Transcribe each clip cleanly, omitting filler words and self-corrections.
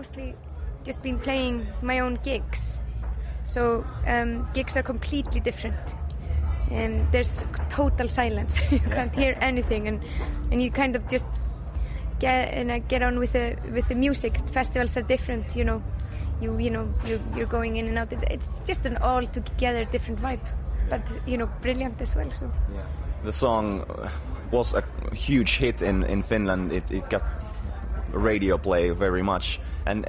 mostly just been playing my own gigs. So gigs are completely different. There's total silence. You can't hear anything, and you kind of just get on with the music. Festivals are different, you know. You're going in and out. It's just an all-together different vibe, but you know, brilliant as well. So the song was a huge hit in Finland. It got radio play very much, and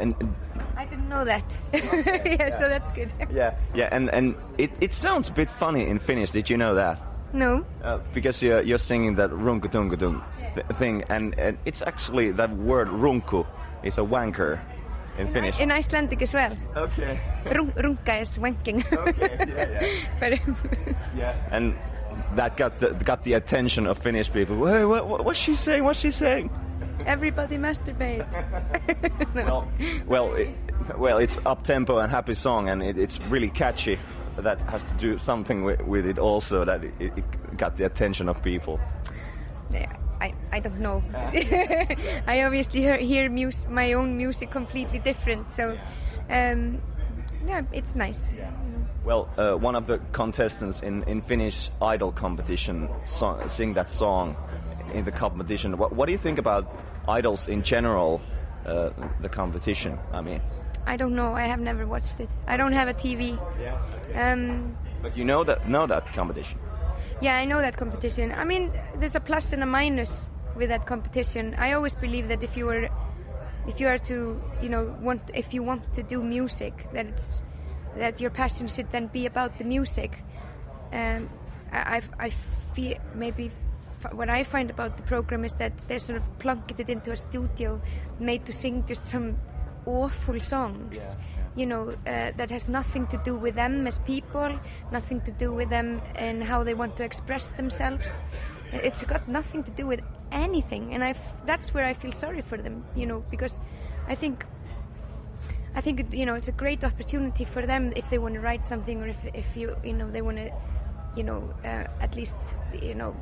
I didn't know that. Okay, so that's good. And it sounds a bit funny in Finnish. Did you know that? No. Because you're singing that runkutunkutum thing, and it's actually that word runku is a wanker in Finnish. In Icelandic as well. Okay. Runka is wanking. Okay, But and that got the attention of Finnish people. Hey, what's she saying? What's she saying? Everybody masturbate. No. Well, it's up tempo and happy song, and it's really catchy. That has to do something with it also, that it got the attention of people. Yeah, I don't know. I obviously hear my own music completely different, so it's nice. Well, one of the contestants in Finnish Idol competition sing that song in the competition. What do you think about idols in general, the competition? I mean, I don't know. I have never watched it. I don't have a TV. But you know that competition. Yeah, I know that competition. I mean, there's a plus and a minus with that competition. I always believe that if you are to, you know, if you want to do music, that your passion should then be about the music. I feel maybe what I find about the program is that they're sort of plunketed into a studio made to sing just some awful songs, you know, that has nothing to do with them as people, nothing to do with them and how they want to express themselves. It's got nothing to do with anything, and that's where I feel sorry for them, you know, because I think you know, it's a great opportunity for them if they want to write something, or if you know they want to, you know, at least, you know,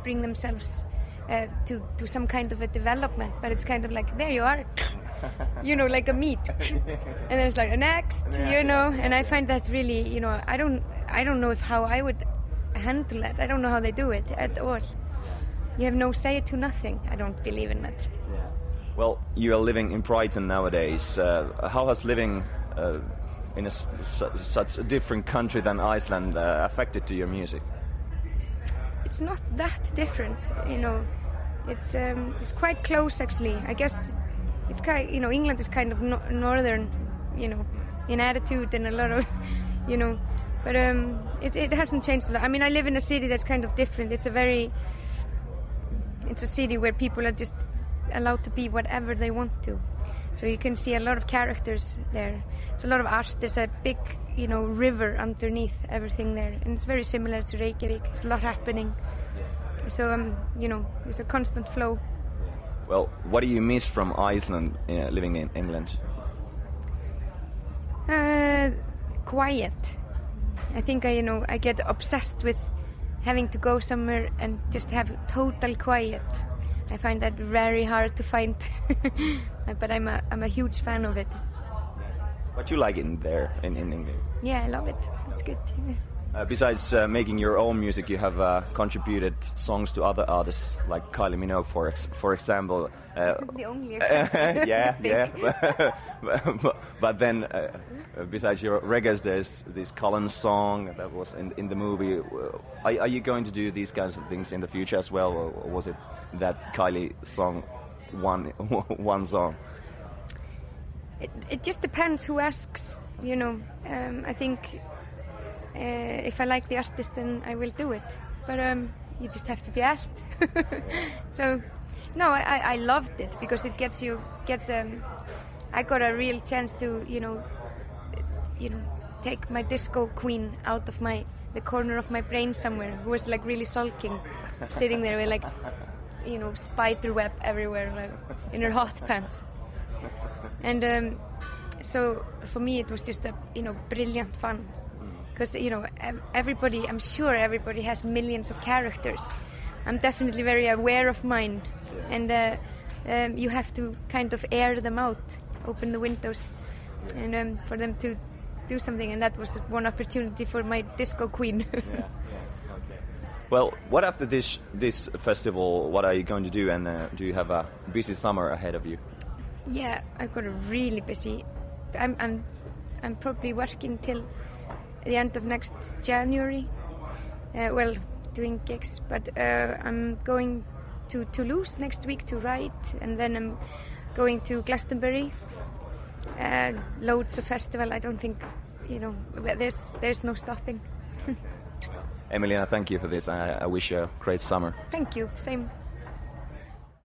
bring themselves to some kind of a development. But it's kind of like, there you are, you know, like a meat, and then it's like next, you know. And I find that really, you know, I don't know how I would handle that. I don't know how they do it at all. You have no say to nothing. I don't believe in that. Well, you are living in Brighton nowadays. How has living in such a different country than Iceland affected to your music? It's not that different, you know. It's quite close, actually. I guess it's kind, you know, England is kind of northern, you know, in attitude and a lot of, you know, but it hasn't changed a lot. I mean, I live in a city that's kind of different. It's a city where people are just allowed to be whatever they want to. So you can see a lot of characters there. It's a lot of art. There's a big, you know, river underneath everything there, and it's very similar to Reykjavik. There's a lot happening. So you know, there's a constant flow. Well, what do you miss from Iceland, living in England? Quiet. I think I get obsessed with having to go somewhere and just have total quiet. I find that very hard to find, but I'm a huge fan of it. But you like it there in England? Yeah, I love it. It's good. Besides making your own music, you have contributed songs to other artists like Kylie Minogue, for example. The only example. Yeah. But then, besides your records, there's this Collins song that was in the movie. Are you going to do these kinds of things in the future as well, or was it that Kylie song one song? It just depends who asks, you know. I think if I like the artist, then I will do it. But you just have to be asked. So, no, I loved it because it gets. I got a real chance to, you know, take my disco queen out of the corner of my brain somewhere, who was like really sulking, sitting there with like, you know, spider web everywhere, like in her hot pants. And so for me it was just a, you know, brilliant fun, because, you know, I'm sure everybody has millions of characters. I'm definitely very aware of mine, and you have to kind of air them out open the windows and for them to do something, and that was one opportunity for my disco queen. Okay. Well, what after this festival? What are you going to do, and do you have a busy summer ahead of you? Yeah, I've got a really busy. I'm probably working till the end of next January. Doing gigs, but I'm going to Toulouse next week to write, and then I'm going to Glastonbury. Loads of festival. I don't think, there's no stopping. Emiliana, thank you for this. I wish you a great summer. Thank you. Same.